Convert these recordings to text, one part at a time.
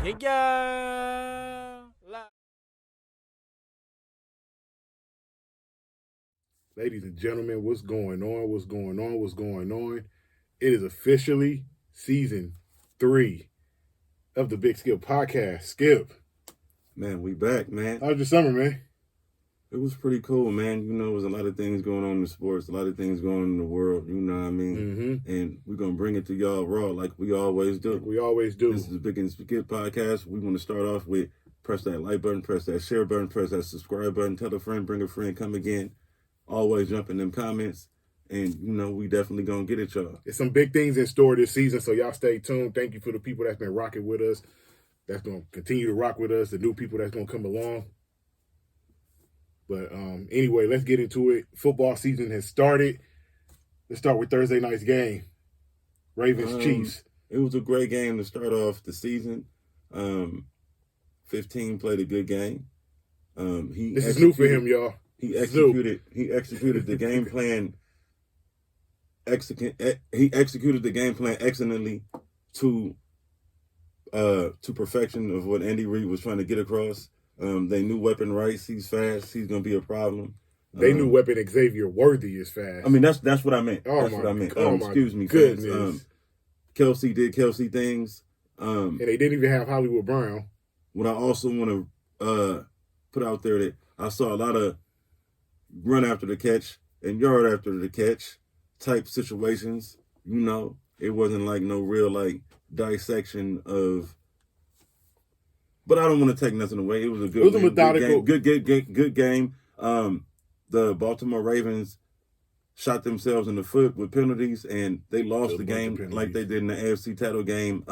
Kickoff. Ladies and gentlemen, what's going on? What's going on? What's going on? It is officially season 3 of the Big Skip Podcast. Skip. Man, we back, man. How was your summer, man? It was pretty cool, man. You know, there's a lot of things going on in sports, a lot of things going on in the world, you know what I mean? Mm-hmm. And we're going to bring it to y'all raw like we always do. We always do. This is the Big Skip Podcast. We want to start off with press that like button, press that share button, press that subscribe button, tell a friend, bring a friend, come again. Always jump in them comments. And, you know, we definitely going to get it, y'all. There's some big things in store this season, so y'all stay tuned. Thank you for the people that's been rocking with us, that's going to continue to rock with us, the new people that's going to come along. But anyway, let's get into it. Football season has started. Let's start with Thursday night's game. Ravens-Chiefs. It was a great game to start off the season. 15 played a good game. This is new for him, y'all. He executed the game plan. He executed the game plan excellently to perfection of what Andy Reid was trying to get across. They knew weapon rights. He's fast. He's gonna be a problem. They knew weapon Xavier Worthy is fast. I mean, that's what I meant. Oh, that's what I meant. Excuse me, goodness. Kelsey did Kelsey things. And they didn't even have Hollywood Brown. What I also want to put out there that I saw a lot of run after the catch and yard after the catch type situations. You know, it wasn't like no real like dissection of. But I don't want to take nothing away. It was a good, methodical, good game. The Baltimore Ravens shot themselves in the foot with penalties, and they lost the game like they did in the AFC title game.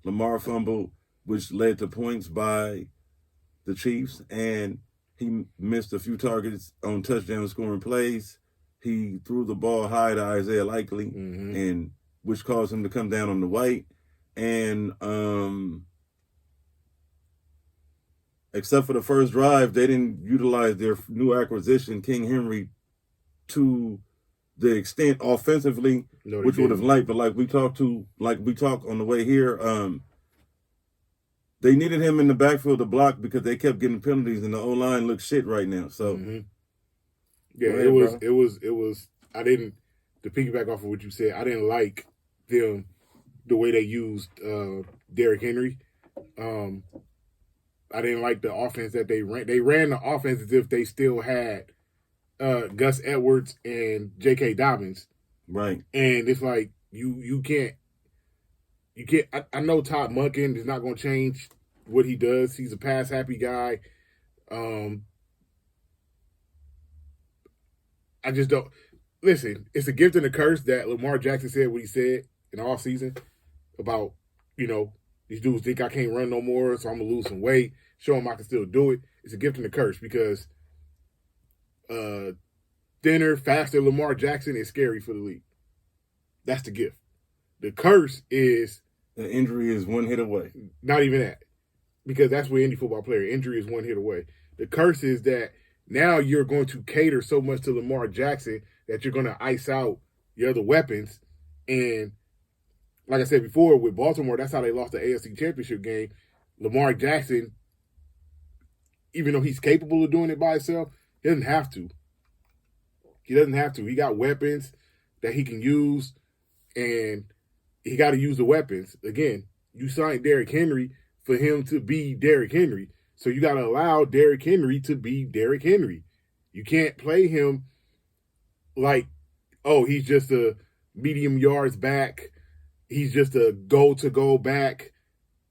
Lamar fumbled, which led to points by the Chiefs, and he missed a few targets on touchdown scoring plays. He threw the ball high to Isaiah Likely, and which caused him to come down on the white. And except for the first drive, they didn't utilize their new acquisition, King Henry, to the extent offensively, which would have liked. But like we talked on the way here, they needed him in the backfield to block because they kept getting penalties, and the O-line looks shit right now. So, yeah, it was. I didn't, to piggyback off of what you said, I didn't like them the way they used Derrick Henry. I didn't like the offense that they ran. They ran the offense as if they still had Gus Edwards and J.K. Dobbins. Right. And it's like you can't. I know Todd Monken is not going to change what he does. He's a pass happy guy. I just don't listen. It's a gift and a curse that Lamar Jackson said what he said in the offseason about, you know, these dudes think I can't run no more, so I'm going to lose some weight, show them I can still do it. It's a gift and a curse because thinner, faster Lamar Jackson is scary for the league. That's the gift. The curse is... the injury is one hit away. Not even that. Because that's what any football player, injury is one hit away. The curse is that now you're going to cater so much to Lamar Jackson that you're going to ice out your other weapons. And like I said before, with Baltimore, that's how they lost the AFC Championship game. Lamar Jackson, even though he's capable of doing it by himself, he doesn't have to. He doesn't have to. He got weapons that he can use, and he got to use the weapons. Again, you signed Derrick Henry for him to be Derrick Henry. So you got to allow Derrick Henry to be Derrick Henry. You can't play him like, oh, he's just a medium yards back. He's just a go-to-go back,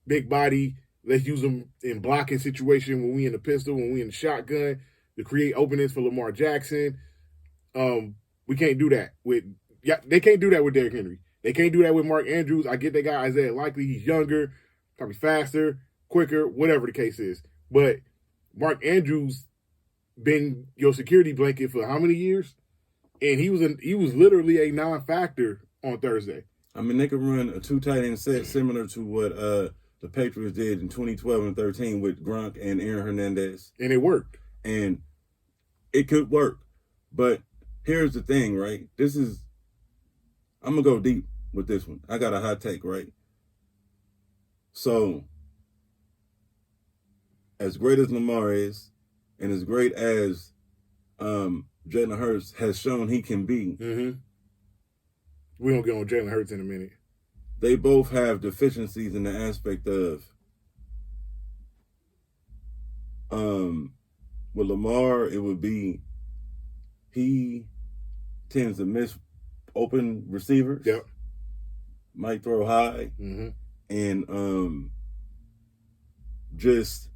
big body. Let's use him in blocking situation when we in the pistol, when we in the shotgun, to create openings for Lamar Jackson. We can't do that they can't do that with Derrick Henry. They can't do that with Mark Andrews. I get that guy Isaiah Likely. He's younger, probably faster, quicker, whatever the case is. But Mark Andrews been your security blanket for how many years? And he was literally a non-factor on Thursday. I mean, they could run a two tight end set similar to what the Patriots did in 2012 and 13 with Gronk and Aaron Hernandez. And it worked. And it could work. But here's the thing, right? I'm going to go deep with this one. I got a hot take, right? So as great as Lamar is, and as great as Jalen Hurts has shown he can be, we're going to get on Jalen Hurts in a minute. They both have deficiencies in the aspect of with Lamar, it would be he tends to miss open receivers. Yep. Might throw high. And just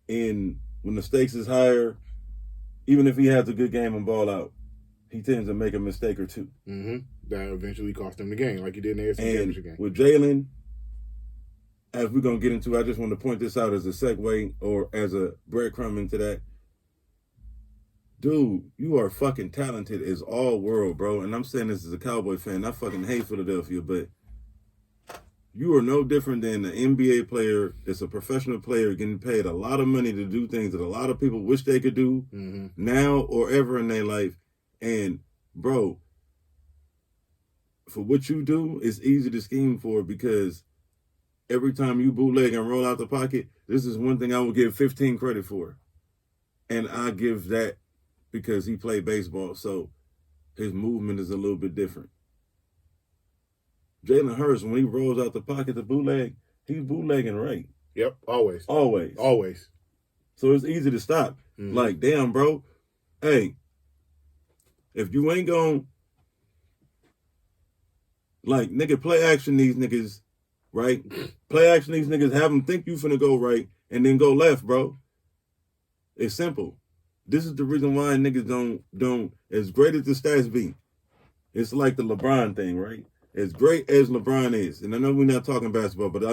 when the stakes is higher, even if he has a good game and ball out, he tends to make a mistake or two. That eventually cost him the game, like he did in the AFC Championship game. With Jalen, as we're going to get into, I just want to point this out as a segue or as a breadcrumb into that. Dude, you are fucking talented as all world, bro. And I'm saying this as a Cowboy fan. I fucking hate Philadelphia, but you are no different than an NBA player that's a professional player getting paid a lot of money to do things that a lot of people wish they could do now or ever in their life. And, bro, for what you do, it's easy to scheme for because every time you bootleg and roll out the pocket, this is one thing I will give 15 credit for. And I give that because he played baseball, so his movement is a little bit different. Jalen Hurts, when he rolls out the pocket to bootleg, he's bootlegging right. Yep, always. So it's easy to stop. Like, damn, bro. Hey, if you ain't going, like, nigga, play action these niggas, right? Play action these niggas, have them think you finna go right, and then go left, bro. It's simple. This is the reason why niggas don't, as great as the stats be, it's like the LeBron thing, right? As great as LeBron is, and I know we're not talking basketball, but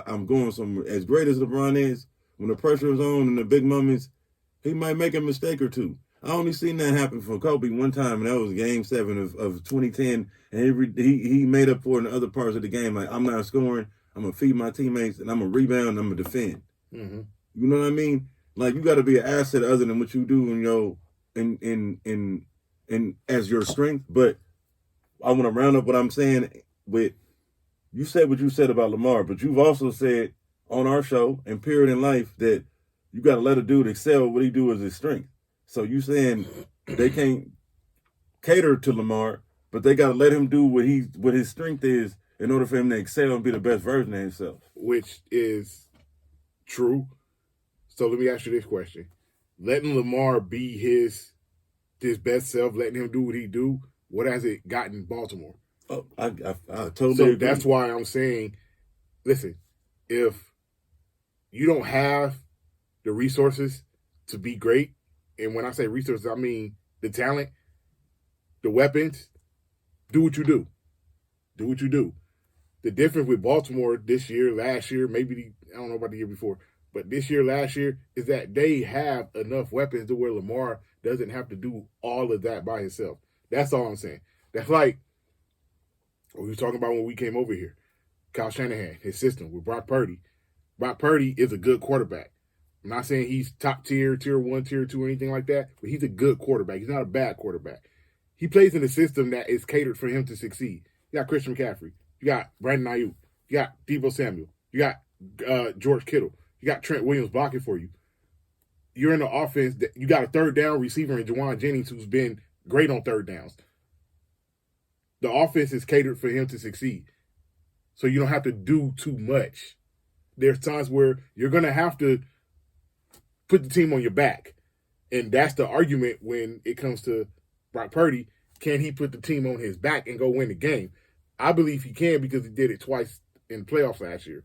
I'm going somewhere. As great as LeBron is, when the pressure is on and the big moments, he might make a mistake or two. I only seen that happen for Kobe one time, and that was Game 7 of 2010, and he made up for it in other parts of the game. Like, I'm not scoring, I'm going to feed my teammates, and I'm going to rebound, and I'm going to defend. You know what I mean? Like, you got to be an asset other than what you do in as your strength. But I want to round up what I'm saying with, you said what you said about Lamar, but you've also said on our show and period in life that you got to let a dude excel what he do as his strength. So you saying they can't cater to Lamar, but they got to let him do what his strength is in order for him to excel and be the best version of himself. Which is true. So let me ask you this question. Letting Lamar be his best self, letting him do what he do, what has it gotten Baltimore? Oh, I totally agree. That's why I'm saying, listen, if you don't have the resources to be great, and when I say resources, I mean the talent, the weapons, do what you do. Do what you do. The difference with Baltimore this year, last year, maybe, I don't know about the year before, but this year, last year, is that they have enough weapons to where Lamar doesn't have to do all of that by himself. That's all I'm saying. That's like what we were talking about when we came over here. Kyle Shanahan, his system with Brock Purdy. Brock Purdy is a good quarterback. I'm not saying he's top tier, tier 1, tier 2, or anything like that, but he's a good quarterback. He's not a bad quarterback. He plays in a system that is catered for him to succeed. You got Christian McCaffrey. You got Brandon Ayuk. You got Deebo Samuel. You got George Kittle. You got Trent Williams blocking for you. You're in the offense that you got a third down receiver in Juwan Jennings who's been great on third downs. The offense is catered for him to succeed. So you don't have to do too much. There's times where you're going to have to put the team on your back. And that's the argument when it comes to Brock Purdy. Can he put the team on his back and go win the game? I believe he can because he did it twice in the playoffs last year.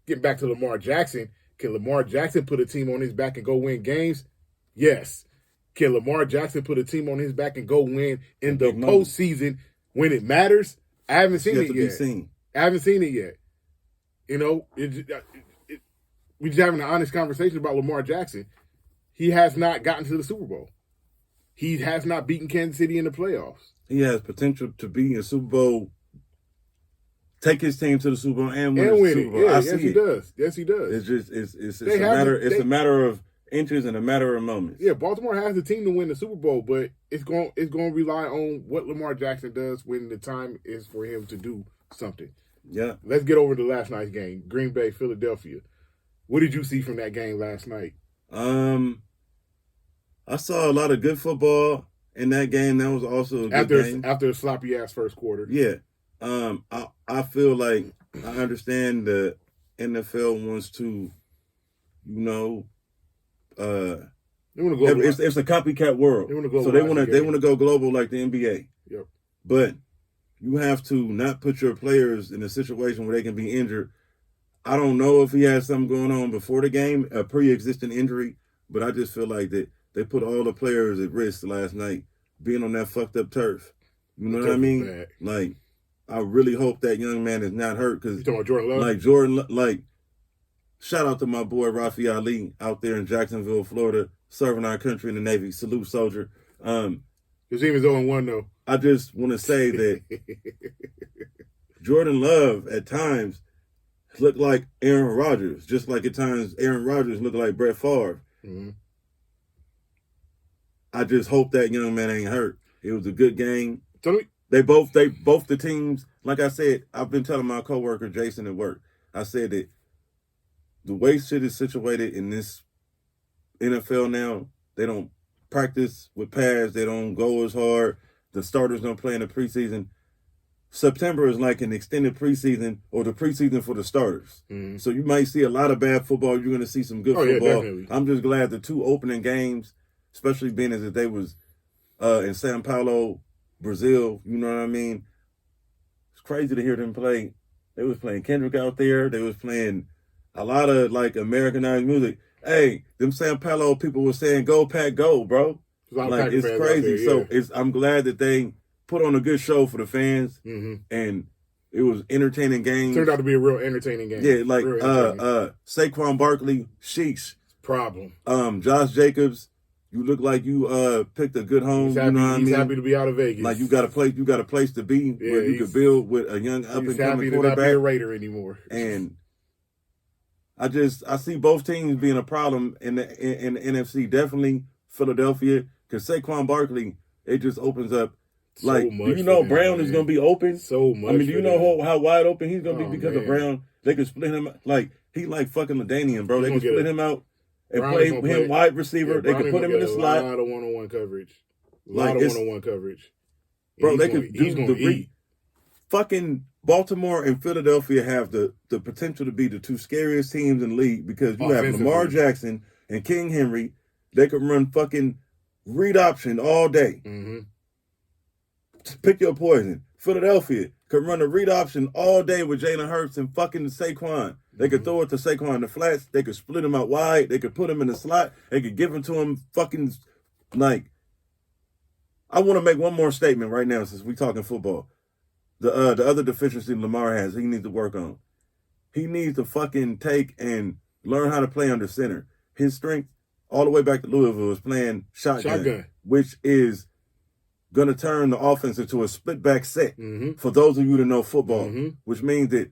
Getting back to Lamar Jackson, can Lamar Jackson put a team on his back and go win games? Yes. Can Lamar Jackson put a team on his back and go win in the postseason when it matters? I haven't seen it yet. I haven't seen it yet. You know, we're just having an honest conversation about Lamar Jackson. He has not gotten to the Super Bowl. He has not beaten Kansas City in the playoffs. He has potential to be in Super Bowl, take his team to the Super Bowl and win the Super Bowl. Yeah, yes, he does. Yes, he does. It's just it's a matter of inches and a matter of moments. Yeah, Baltimore has the team to win the Super Bowl, but it's going to rely on what Lamar Jackson does when the time is for him to do something. Yeah. Let's get over to last night's game. Green Bay, Philadelphia. What did you see from that game last night? I saw a lot of good football in that game. That was also a good game. After a sloppy ass first quarter. Yeah. I feel like I understand the NFL wants to, you know, it's a copycat world. So they want to go global like the NBA. Yep. But you have to not put your players in a situation where they can be injured. I don't know if he had something going on before the game, a pre-existing injury, but I just feel like that they put all the players at risk last night being on that fucked up turf. You know what I mean? Bad. Like, I really hope that young man is not hurt because, you talking about Jordan Love? Shout out to my boy Rafi Ali out there in Jacksonville, Florida, serving our country in the Navy. Salute, soldier. His team is 0-1 though. I just want to say that Jordan Love at times looked like Aaron Rodgers, just like at times Aaron Rodgers looked like Brett Favre. Mm-hmm. I just hope that young man ain't hurt. It was a good game. Tell me. They both the teams, like I said, I've been telling my coworker Jason at work, I said that the way shit is situated in this NFL now, they don't practice with pads, they don't go as hard, the starters don't play in the preseason. September is like an extended preseason or the preseason for the starters. Mm-hmm. So you might see a lot of bad football. You're going to see some good football. Yeah, definitely. I'm just glad the two opening games, especially being as if they was in Sao Paulo, Brazil, you know what I mean? It's crazy to hear them play. They was playing Kendrick out there. They was playing a lot of like Americanized music. Hey, them Sao Paulo people were saying "Go Pack, go, bro!" Like it's crazy. There, yeah. So I'm glad that they put on a good show for the fans, and it was entertaining games. Turned out to be a real entertaining game. Yeah, like Saquon Barkley, sheesh. Problem. Josh Jacobs, you look like you picked a good home. He's happy, you know what I mean? He's happy to be out of Vegas. Like you got a place to be where you could build with a young up and coming quarterback. He's happy to not be a Raider anymore. And I see both teams being a problem in the NFC. Definitely Philadelphia, because Saquon Barkley, it just opens up. So like, do you know Brown is going to be open? So much. I mean, do you know how wide open he's going to be because of Brown? They could split him like he like fucking LaDainian, bro. They can split him out and play him wide receiver. They could put him in the slot. A lot of one-on-one coverage. A lot of one-on-one coverage. Bro, they could do the fucking Baltimore and Philadelphia have the potential to be the two scariest teams in the league because you have Lamar Jackson and King Henry. They could run fucking read option all day. Mm-hmm. Pick your poison. Philadelphia could run a read option all day with Jalen Hurts and fucking Saquon. They could throw it to Saquon in the flats. They could split him out wide. They could put him in the slot. They could give him to him fucking like. I want to make one more statement right now since we talking football. The other deficiency Lamar has, he needs to work on. He needs to fucking take and learn how to play under center. His strength, all the way back to Louisville, is playing shotgun. Which is going to turn the offense into a split back set for those of you that know football, which means that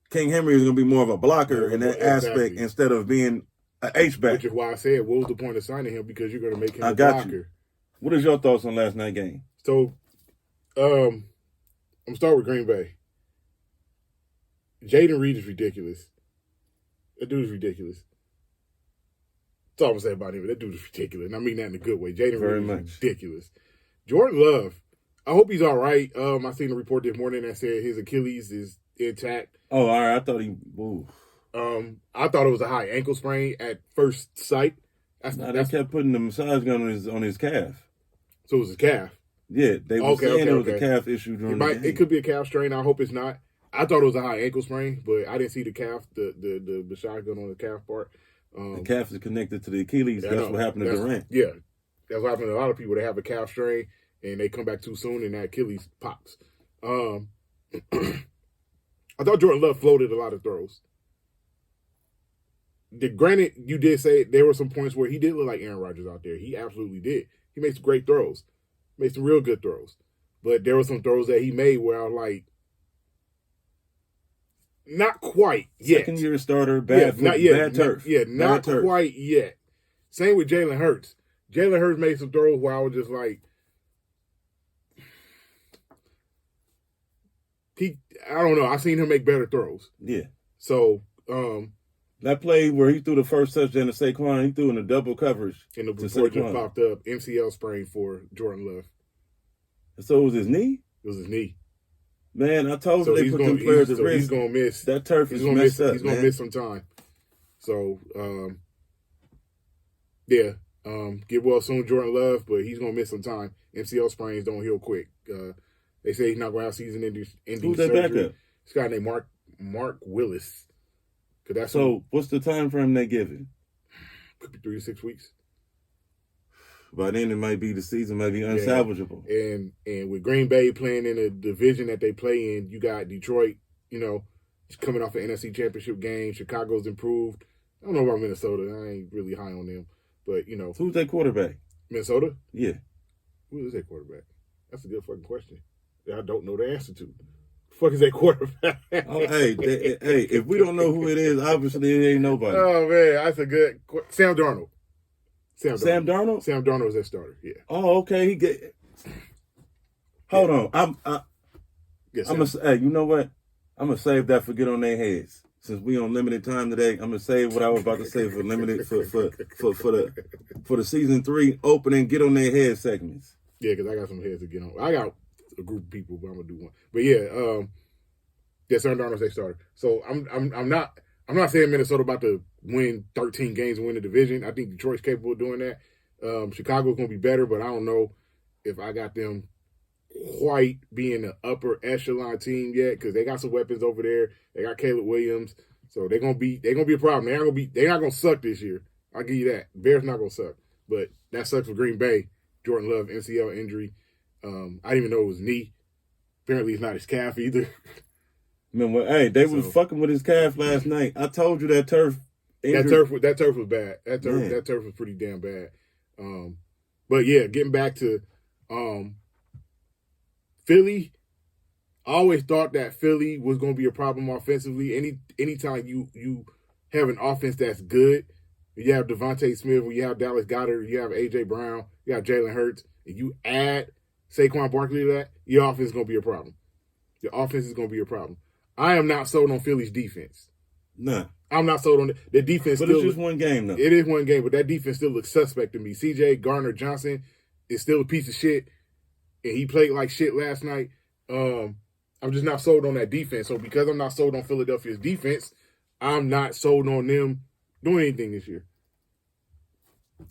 King Henry is going to be more of a blocker in that aspect instead of being an H-back. Which is why I said, what was the point of signing him? Because you're going to make him a blocker. You. What is your thoughts on last night's game? So, I'm going to start with Green Bay. Jaden Reed is ridiculous. That dude is ridiculous. That's all I'm going to say about him. That dude is ridiculous. And I mean that in a good way. Jaden Reed is ridiculous. Jordan Love, I hope he's all right. I seen a report this morning that said his Achilles is intact. Oh, all right. I thought he moved. I thought it was a high ankle sprain at first sight. They kept putting the massage gun on his calf. So it was his calf. Yeah, they were saying it was a calf issue during the game. It could be a calf strain. I hope it's not. I thought it was a high ankle sprain, but I didn't see the calf, the massage gun on the calf part. The calf is connected to the Achilles. That's what happened to Durant. Yeah. That's what happened to a lot of people. They have a calf strain, and they come back too soon, and that Achilles pops. I thought Jordan Love floated a lot of throws. Granted, you did say there were some points where he did look like Aaron Rodgers out there. He absolutely did. He made some great throws. Made some real good throws. But there were some throws that he made where I was like, not quite yet. Second-year starter, bad turf. Not quite yet. Same with Jalen Hurts. Jalen Hurts made some throws where I was just like, I don't know. I've seen him make better throws. Yeah. So, That play where he threw the first touchdown to Saquon, he threw in a double coverage. And the report just popped up, MCL sprain for Jordan Love. So it was his knee? It was his knee. Man, I told you they put them players at risk. He's going to miss. That turf is messed up, He's going to miss some time. So, get well soon, Jordan Love, but he's going to miss some time. MCL sprains don't heal quick. They say he's not going to have season-ending surgery. Who's that backup? This guy named Mark Willis. What's the time frame they giving? Could be 3 to 6 weeks. By then, it might be the season might be unsalvageable. Yeah. And with Green Bay playing in a division that they play in, you got Detroit, coming off an NFC Championship game. Chicago's improved. I don't know about Minnesota. I ain't really high on them. But, Who's their quarterback? Minnesota? Yeah. Who is their quarterback? That's a good fucking question that I don't know the answer to. Fuck is that quarterback? Hey, if we don't know who it is, obviously it ain't nobody. Oh, man, that's a good Sam Darnold. Sam Darnold? Sam Darnold is their starter, yeah. Oh, okay. Hold on. I'm gonna you know what? I'm gonna save that for get on their heads. Since we on limited time today, I'm gonna save what I was about to say for limited for the season 3 opening get on their head segments. Yeah, because I got some heads to get on. I got a group of people, but I'm gonna do one. But yeah, Sam Darnold's their starter. So I'm not saying Minnesota about to win 13 games and win the division. I think Detroit's capable of doing that. Chicago's going to be better, but I don't know if I got them quite being an upper echelon team yet because they got some weapons over there. They got Caleb Williams, so they're gonna be a problem. They're not gonna suck this year. I'll give you that. Bears not gonna suck, but that sucks for Green Bay. Jordan Love MCL injury. I didn't even know it was knee. Apparently, it's not his calf either. Remember, they was fucking with his calf last night. I told you that turf. That turf was bad. That turf was pretty damn bad. But yeah, getting back to Philly, I always thought that Philly was going to be a problem offensively. Anytime you have an offense that's good, you have Devontae Smith, you have Dallas Goedert, you have A.J. Brown, you have Jalen Hurts, and you add Saquon Barkley to that, your offense is going to be a problem. Your offense is going to be a problem. I am not sold on Philly's defense. Nah. I'm not sold on the defense. But it's just one game, though. It is one game, but that defense still looks suspect to me. C.J. Gardner-Johnson is still a piece of shit, and he played like shit last night. I'm just not sold on that defense. So because I'm not sold on Philadelphia's defense, I'm not sold on them doing anything this year.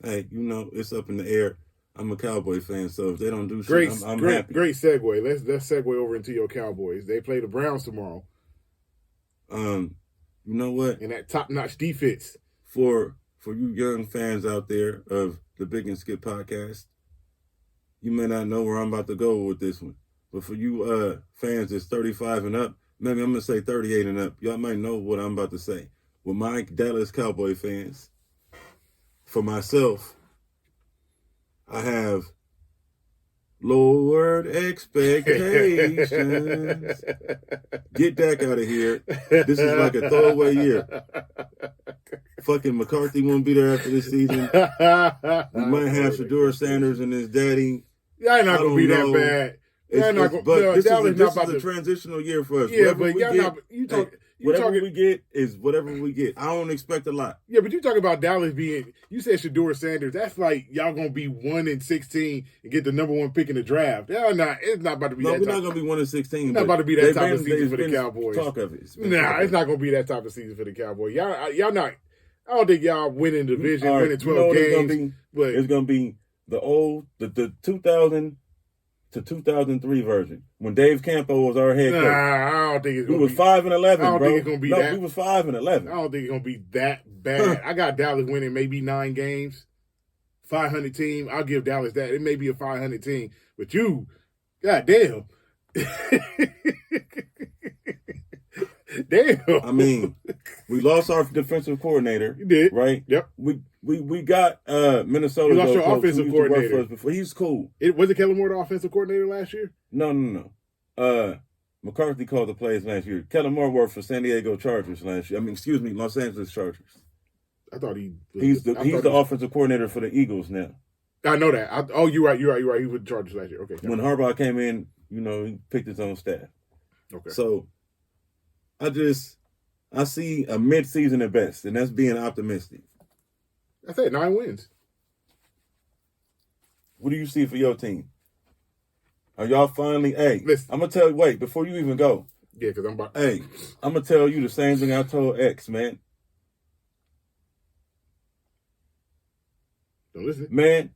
Hey, it's up in the air. I'm a Cowboy fan, so if they don't do shit, I'm happy. Great segue. Let's segue over into your Cowboys. They play the Browns tomorrow. You know what? And that top-notch defense. For you young fans out there of the Big and Skip podcast, you may not know where I'm about to go with this one. But for you fans that's 35 and up, maybe I'm going to say 38 and up, y'all might know what I'm about to say. With my Dallas Cowboy fans, for myself, I have lowered expectations. Get Dak out of here. This is like a throwaway year. Fucking McCarthy won't be there after this season. We might have Shedeur Sanders and his daddy. Y'all not going to be that bad. This is a transitional year for us. Yeah, but y'all not. Whatever we get is whatever we get. I don't expect a lot. Yeah, but you talking about Dallas being. You said Shedeur Sanders. That's like y'all gonna be 1-16 and get the number 1 pick in the draft. Y'all not. It's not about to be. No, that we're type. not gonna be 1-16. It's not about to be that type of season for the Cowboys. Talk of it. It's not gonna be that type of season for the Cowboys. Y'all not. I don't think y'all winning the division, winning 12 games. But it's gonna be the 2000 to 2003 version when Dave Campo was our head coach. I don't think it's gonna be. We was 5-11, bro. I don't think it's gonna be that. We was 5-11. I don't think it's gonna be that bad. I got Dallas winning maybe 9 games, 500 team. I'll give Dallas that. It may be a 500 team, but you, goddamn. Damn. I mean, we lost our defensive coordinator. You did, right? Yep. We got Minnesota. You lost your offensive coordinator. Before. He's cool. Was it Kellen Moore the offensive coordinator last year? No. McCarthy called the plays last year. Kellen Moore worked for San Diego Chargers last year. Los Angeles Chargers. I thought he's the offensive coordinator for the Eagles now. I know that. You're right. He was with the Chargers last year. Okay. When Harbaugh came in, he picked his own staff. Okay. So I see a mid-season at best, and that's being optimistic. I said 9 wins. What do you see for your team? Are y'all finally? Hey, Listen. I'm gonna tell you. Wait, before you even go. Yeah, because I'm about. Hey, I'm gonna tell you the same thing I told X, man. Don't listen. Man,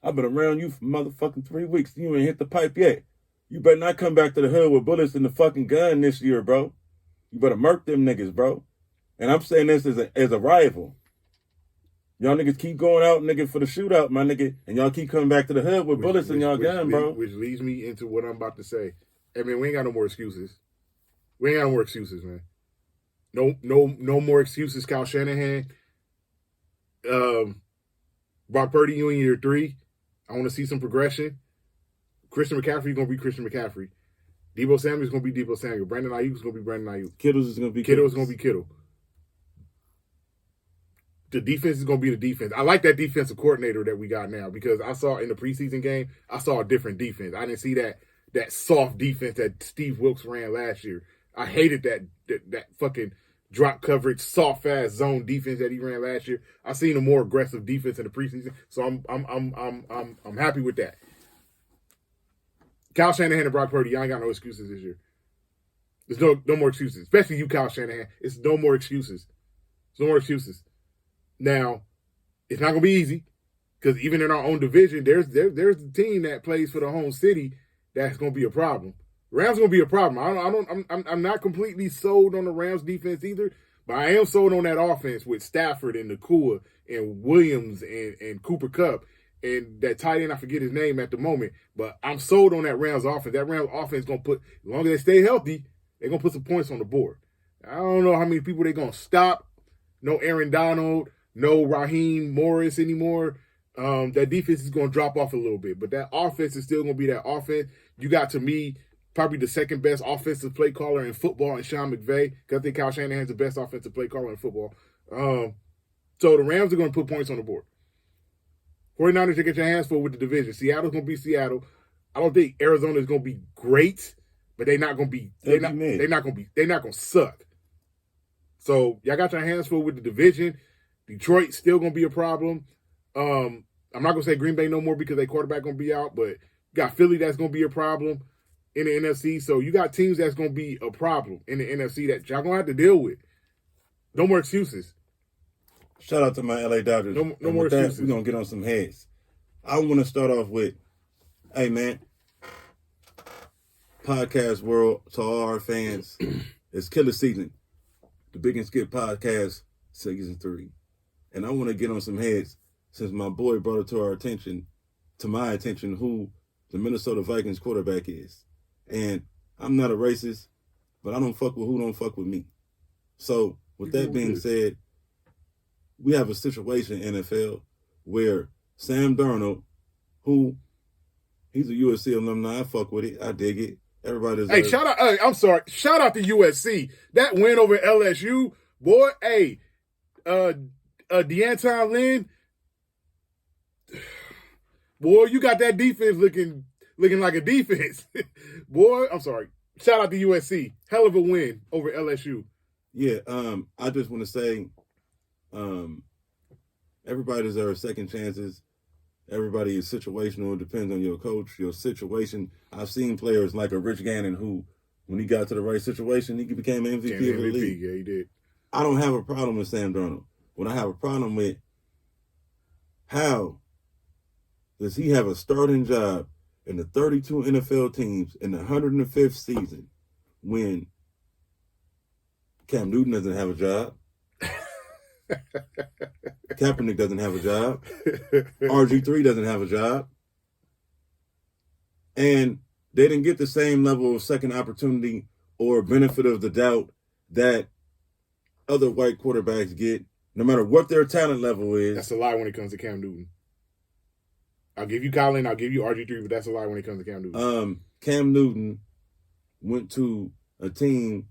I've been around you for motherfucking 3 weeks. You ain't hit the pipe yet. You better not come back to the hood with bullets in the fucking gun this year, bro. You better murk them niggas, bro. And I'm saying this as a rival. Y'all niggas keep going out, nigga, for the shootout, my nigga, and y'all keep coming back to the hood with bullets in y'all gun, bro. Which leads me into what I'm about to say. I mean, we ain't got no more excuses. We ain't got no more excuses, man. No more excuses, Kyle Shanahan. Brock Purdy, you in year 3. I want to see some progression. Christian McCaffrey going to be Christian McCaffrey. Deebo Samuel's going to be Deebo Samuel. Brandon Ayuk's going to be Brandon Ayuk. Kittle's is going to be Kittle's going to be Kittle. The defense is going to be the defense. I like that defensive coordinator that we got now because I saw in the preseason game, I saw a different defense. I didn't see that soft defense that Steve Wilkes ran last year. I hated that fucking drop coverage, soft ass zone defense that he ran last year. I seen a more aggressive defense in the preseason, so I'm happy with that. Kyle Shanahan and Brock Purdy, y'all ain't got no excuses this year. There's no more excuses, especially you, Kyle Shanahan. It's no more excuses. There's no more excuses. Now, it's not gonna be easy because even in our own division, there's the team that plays for the home city that's gonna be a problem. Rams gonna be a problem. I'm not completely sold on the Rams defense either, but I am sold on that offense with Stafford and Nakua and Williams and Cooper Kupp and that tight end. I forget his name at the moment, but I'm sold on that Rams offense. That Rams offense gonna put, as long as they stay healthy, they're gonna put some points on the board. I don't know how many people they're gonna stop. No Aaron Donald. No Raheem Morris anymore. That defense is going to drop off a little bit, but that offense is still going to be that offense. You got, to me, probably the second best offensive play caller in football in Sean McVay, because I think Kyle Shanahan's the best offensive play caller in football. So the Rams are going to put points on the board. 49ers, they get your hands full with the division. Seattle's going to be Seattle. I don't think Arizona is going to be great, but they're not going to be. They're not going to suck. So y'all got your hands full with the division. Detroit's still going to be a problem. I'm not going to say Green Bay no more because their quarterback going to be out, but you got Philly that's going to be a problem in the NFC. So you got teams that's going to be a problem in the NFC that y'all going to have to deal with. No more excuses. Shout out to my LA Dodgers. No more excuses. We're going to get on some heads. I want to start off with, hey, man, podcast world, to all our fans, it's Killer Season, the Big and Skip podcast, Season 3. And I want to get on some heads since my boy brought it to my attention, who the Minnesota Vikings quarterback is. And I'm not a racist, but I don't fuck with who don't fuck with me. So with that being said, we have a situation in NFL where Sam Darnold, who he's a USC alumni, I fuck with it. I dig it. Everybody's shout out. Hey, I'm sorry. Shout out to USC. That win over LSU, boy. Hey, DeAnton Lynn, boy, you got that defense looking like a defense. Boy, I'm sorry. Shout out to USC. Hell of a win over LSU. Yeah, I just want to say, everybody deserves second chances. Everybody is situational. It depends on your coach, your situation. I've seen players like a Rich Gannon who, when he got to the right situation, he became MVP of the league. Yeah, he did. I don't have a problem with Sam Darnold. What I have a problem with, how does he have a starting job in the 32 NFL teams in the 105th season when Cam Newton doesn't have a job? Kaepernick doesn't have a job. RG3 doesn't have a job. And they didn't get the same level of second opportunity or benefit of the doubt that other white quarterbacks get, no matter what their talent level is. That's a lie when it comes to Cam Newton. I'll give you Colin, I'll give you RG3, but that's a lie when it comes to Cam Newton. Cam Newton went to a team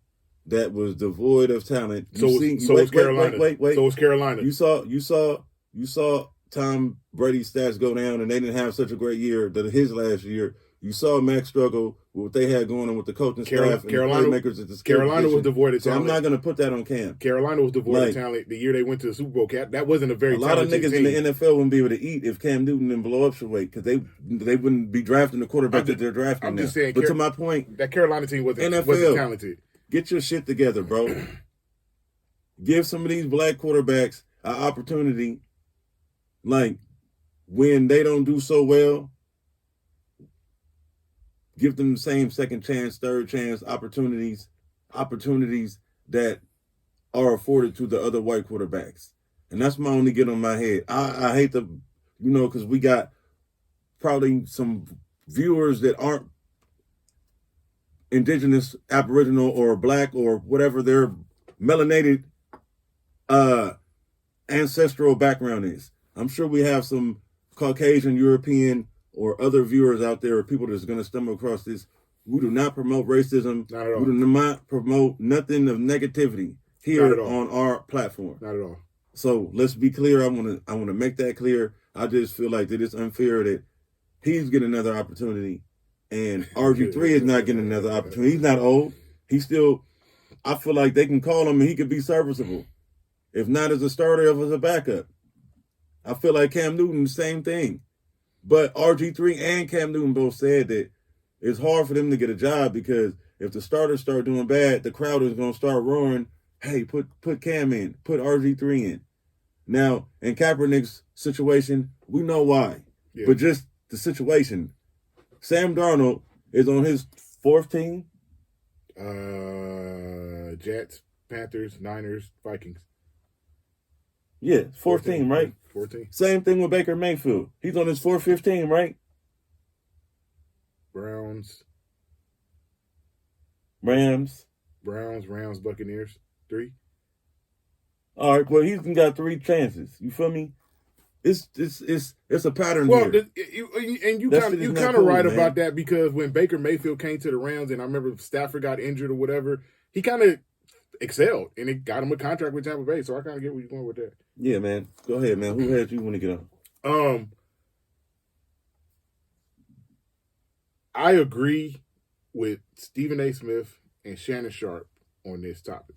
that was devoid of talent. So was Carolina. Wait. So was Carolina. You saw Tom Brady's stats go down, and they didn't have such a great year that his last year. You saw Max struggle what they had going on with the coaching staff and the playmakers at the skill Carolina position. was devoid of So talent. I'm not going to put that on Cam. Carolina was devoid of talent the year they went to the Super Bowl. That wasn't a very talented team. A lot of niggas in the NFL wouldn't be able to eat if Cam Newton didn't blow up so weight because they wouldn't be drafting the quarterback that they're drafting. I'm now. just saying. But to my point, that Carolina team wasn't talented. Get your shit together, bro. Give some of these black quarterbacks an opportunity. Like, when they don't do so well, give them the same second chance, third chance opportunities that are afforded to the other white quarterbacks. And that's my only get on my head. I hate to, because we got probably some viewers that aren't indigenous, aboriginal, or black, or whatever their melanated ancestral background is. I'm sure we have some Caucasian, European, or other viewers out there, or people that's going to stumble across this. We do not promote racism. Not at all. We do not promote nothing of negativity here on our platform. Not at all. So let's be clear. I want to make that clear. I just feel like that it's unfair that he's getting another opportunity, and RG3 is not getting another opportunity. He's not old. He's still. I feel like they can call him and he could be serviceable, if not as a starter, as a backup. I feel like Cam Newton, the same thing. But RG3 and Cam Newton both said that it's hard for them to get a job because if the starters start doing bad, the crowd is going to start roaring, hey, put Cam in, put RG3 in. Now, in Kaepernick's situation, we know why. Yeah. But just the situation. Sam Darnold is on his fourth team. Jets, Panthers, Niners, Vikings. Yeah, fourth team, right? 14. Same thing with Baker Mayfield. He's on his 4-15, right? Browns, Rams, Buccaneers, 3. All right, well, he's got 3 chances. You feel me? It's a pattern here. You kind of right about that because when Baker Mayfield came to the Rams, and I remember Stafford got injured or whatever, he kind of excelled, and it got him a contract with Tampa Bay. So I kind of get where you're going with that. Yeah, man. Go ahead, man. Who had you want to get on? I agree with Stephen A. Smith and Shannon Sharp on this topic.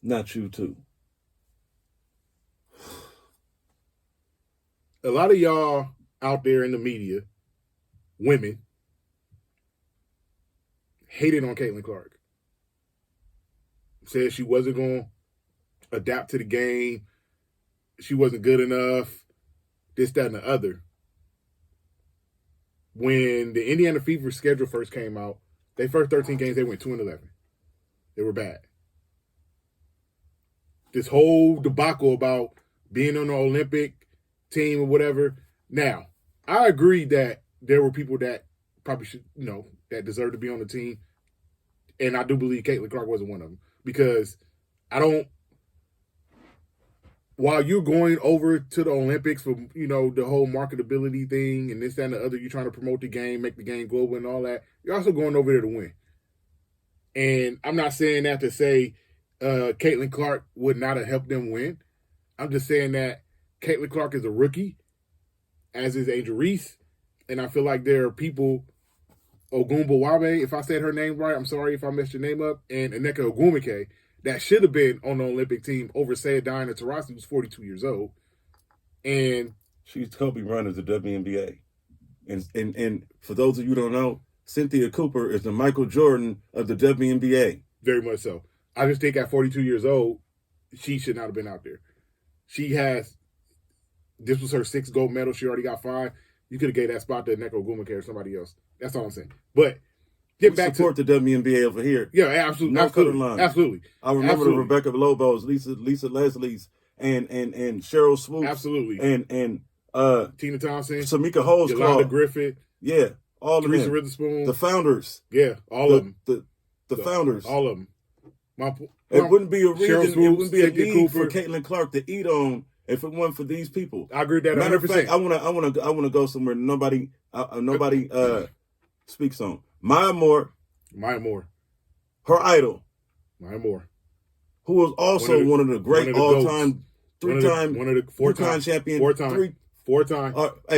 Not you, too. A lot of y'all out there in the media, women, hated on Caitlin Clark. Said she wasn't going to adapt to the game. She wasn't good enough. This, that, and the other. When the Indiana Fever schedule first came out, their first 13 games, they went 2-11. They were bad. This whole debacle about being on the Olympic team or whatever. Now, I agree that there were people that probably should, that deserve to be on the team. And I do believe Caitlin Clark wasn't one of them. Because while you're going over to the Olympics for, the whole marketability thing and this, that, and the other, you're trying to promote the game, make the game global and all that, you're also going over there to win. And I'm not saying that to say Caitlin Clark would not have helped them win. I'm just saying that Caitlin Clark is a rookie, as is Angel Reese. And I feel like there are people, Ogunbowale, if I said her name right, I'm sorry if I messed your name up, and Nneka Ogwumike, that should have been on the Olympic team over, say, Diana Taurasi, who's 42 years old. And she's Kobe Bryant of the WNBA. And for those of you who don't know, Cynthia Cooper is the Michael Jordan of the WNBA. Very much so. I just think at 42 years old, she should not have been out there. This was her 6th gold medal. She already got 5. You could have gave that spot to Nneka Ogwumike or somebody else. That's all I'm saying. But get back to the WNBA over here. Yeah, absolutely. Absolutely. I remember the Rebecca Lobos, Lisa Leslie's, and Cheryl Swoops. Absolutely. And Tina Thompson. Samika Holmes. Yolanda Griffith. Yeah. All Teresa of them. Witherspoon. The founders. Yeah, all of them. The founders. All of them. It wouldn't be a reason. Swoops, it wouldn't be a Cynthia need Cooper. for Caitlin Clark to eat on if it weren't for these people. I agree with that 100%. Matter of fact, I want to go somewhere nobody speaks on. Maya Moore. Her idol. Maya Moore. Who was also one of the great all-time, 3-time UConn champion. 4-time. 4-time.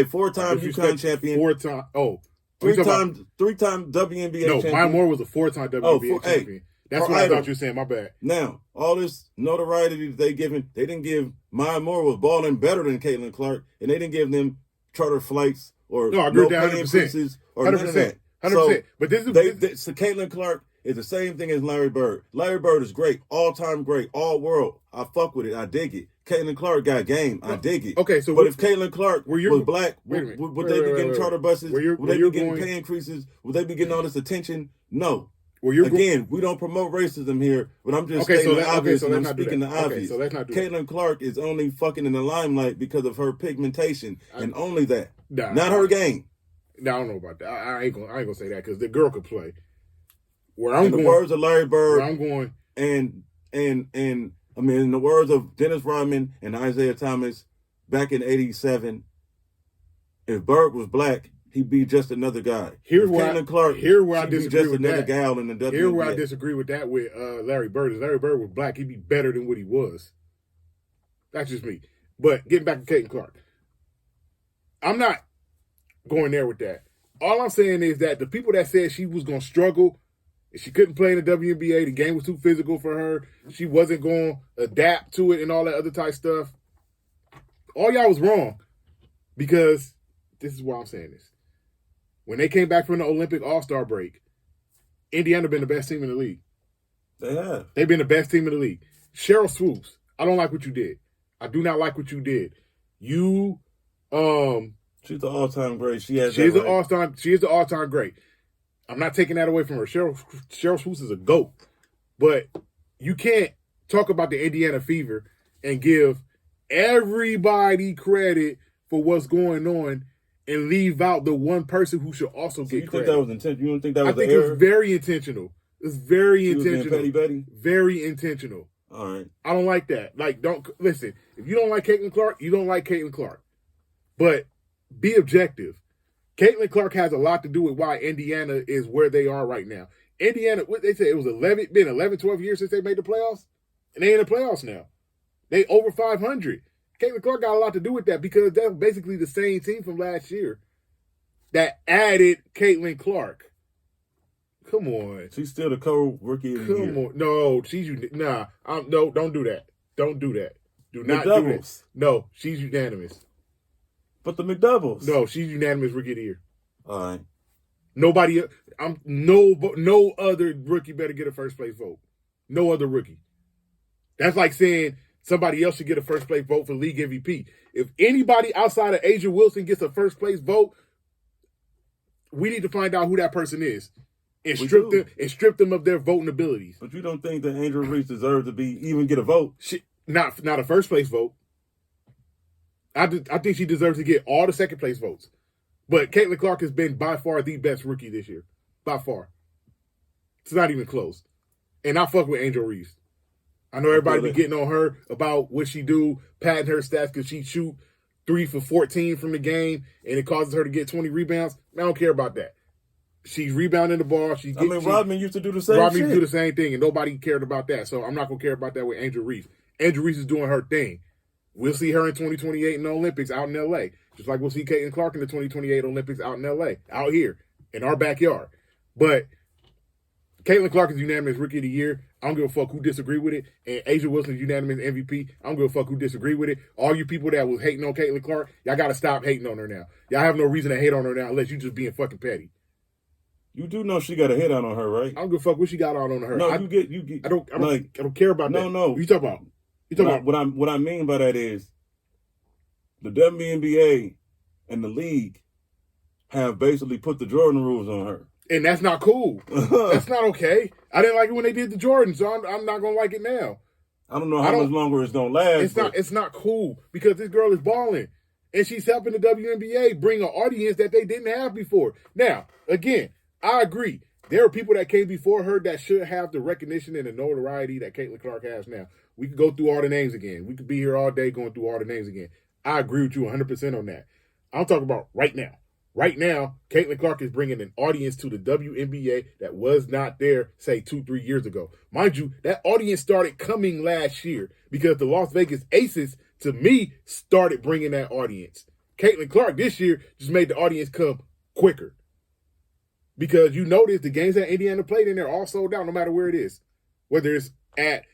Four-time UConn champion. 4-time. Oh, Three-time WNBA champion. Maya Moore was a 4-time WNBA champion. That's what I thought you were saying. My bad. Now, all this notoriety that they didn't give Maya Moore was balling better than Caitlin Clark, and they didn't give them charter flights or I agree with that 100%. Or 100%. None of that. 100%. So, but so Caitlin Clark is the same thing as Larry Bird. Larry Bird is great, all-time great, all world. I fuck with it. I dig it. Caitlin Clark got game. I dig it. Okay, so but if Caitlin Clark was black, would they be getting charter buses? Would they be getting pay increases? Would they be getting all this attention? No. We don't promote racism here, but I'm just stating the obvious and I'm speaking the obvious. So let's not do Caitlin Clark is only fucking in the limelight because of her pigmentation and only that. Not her game. No, I don't know about that. I ain't gonna say that because the girl could play. In the words of Larry Bird, where I'm going, and I mean, in the words of Dennis Rodman and Isaiah Thomas back in '87, if Bird was black, he'd be just another guy. Here's where I disagree with that. Gal in the WNBA. Here's where I disagree with that with Larry Bird. If Larry Bird was black, he'd be better than what he was. That's just me. But getting back to Caitlin Clark, I'm not going there with that. All I'm saying is that the people that said she was going to struggle, she couldn't play in the WNBA, the game was too physical for her, she wasn't going to adapt to it and all that other type stuff, all y'all was wrong. Because this is why I'm saying this. When they came back from the Olympic All-Star break, Indiana been the best team in the league. They have. They've been the best team in the league. Cheryl Swoops, I don't like what you did. I do not like what you did. She's the all-time great. She is the all-time great. I'm not taking that away from her. Cheryl Swoops is a GOAT. But you can't talk about the Indiana Fever and give everybody credit for what's going on and leave out the one person who should also get credit. You think that was intentional? You don't think that was an error? I think it was very intentional. It's very intentional. Petty Betty? Very intentional. All right. I don't like that. Like, don't listen. If you don't like Caitlin Clark, you don't like Caitlin Clark. But be objective. Caitlin Clark has a lot to do with why Indiana is where they are right now. Indiana, what they said, it was 12 years since they made the playoffs, and they in the playoffs now. They over 500. Caitlin Clark got a lot to do with that because that's basically the same team from last year that added Caitlin Clark. Come on. She's still the co-rookie of the year. Come on. No, no, don't do that. Don't do that. Do not do that. No, she's unanimous. But the McDoubles. No, she's unanimous rookie of the year. All right. Nobody, no other rookie better get a first place vote. No other rookie. That's like saying somebody else should get a first place vote for league MVP. If anybody outside of Asia Wilson gets a first place vote, we need to find out who that person is and strip them of their voting abilities. But you don't think that Angel Reese deserves to even get a vote? Not a first place vote. I think she deserves to get all the second place votes. But Caitlin Clark has been by far the best rookie this year. By far. It's not even close. And I fuck with Angel Reese. I know everybody be getting on her about what she do, patting her stats because she shoot 3 for 14 from the game and it causes her to get 20 rebounds. I don't care about that. She's rebounding the ball. Rodman used to do the same Rodman used to do the same thing and nobody cared about that. So I'm not going to care about that with Angel Reese. Angel Reese is doing her thing. We'll see her in 2028 in the Olympics out in L.A. Just like we'll see Caitlin Clark in the 2028 Olympics out in L.A., out here, in our backyard. But Caitlin Clark is unanimous Rookie of the Year. I don't give a fuck who disagree with it. And Asia Wilson is unanimous MVP. I don't give a fuck who disagree with it. All you people that was hating on Caitlin Clark, y'all got to stop hating on her now. Y'all have no reason to hate on her now unless you just being fucking petty. You do know she got a hit on her, right? I don't give a fuck what she got on her. No, you get. I don't care about that. No. What you talking about? What I mean by that is the WNBA and the league have basically put the Jordan rules on her. And that's not cool. That's not okay. I didn't like it when they did the Jordan, so I'm not going to like it now. I don't know how much longer it's going to last. It's not cool because this girl is balling. And she's helping the WNBA bring an audience that they didn't have before. Now, again, I agree. There are people that came before her that should have the recognition and the notoriety that Caitlin Clark has now. We could go through all the names again. We could be here all day going through all the names again. I agree with you 100% on that. I'm talking about right now. Right now, Caitlin Clark is bringing an audience to the WNBA that was not there, say, 2-3 years ago. Mind you, that audience started coming last year because the Las Vegas Aces, to me, started bringing that audience. Caitlin Clark this year just made the audience come quicker. Because you notice the games that Indiana played in, they're all sold out no matter where it is. Whether it's at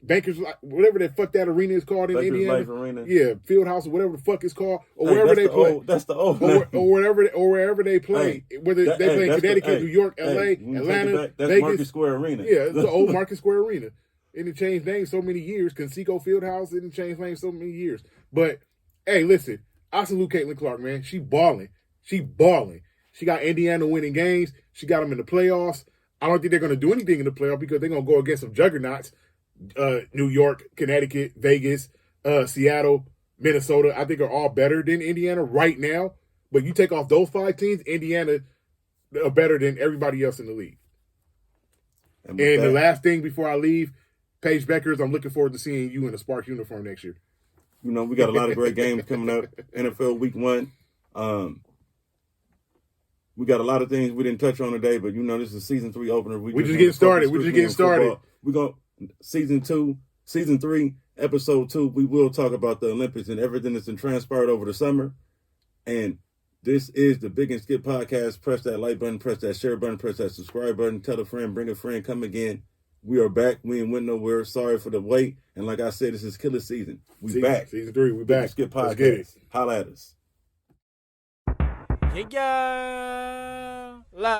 Bankers, whatever the fuck that arena is called in Bankers Indiana. Life Arena. Yeah, Fieldhouse or whatever the fuck it's called. Or wherever they play. That's the old or wherever they play. Whether they play in Connecticut, New York, LA, Atlanta, that's Vegas. Market Square Arena. Yeah, it's the old Market Square Arena. It didn't change names so many years. Conseco Fieldhouse didn't change names so many years. But, hey, listen, I salute Caitlin Clark, man. She balling. She got Indiana winning games. She got them in the playoffs. I don't think they're going to do anything in the playoffs because they're going to go against some juggernauts. New York, Connecticut, Vegas, Seattle, Minnesota, I think are all better than Indiana right now. But you take off those 5 teams, Indiana are better than everybody else in the league. And the last thing before I leave, Paige Beckers, I'm looking forward to seeing you in a Sparks uniform next year. You know, we got a lot of great games coming up. NFL Week 1. We got a lot of things we didn't touch on today, but you know, this is a season 3 opener. We're just getting started. We go season 3, episode 2. We will talk about the Olympics and everything that's been transpired over the summer. And this is the Big and Skip podcast. Press that like button, press that share button, press that subscribe button. Tell a friend, bring a friend, come again. We are back. We ain't went nowhere. Sorry for the wait. And like I said, this is killer season. We back. Season 3, we back. Skip podcast. Let's get it. Holla at us. Yeah.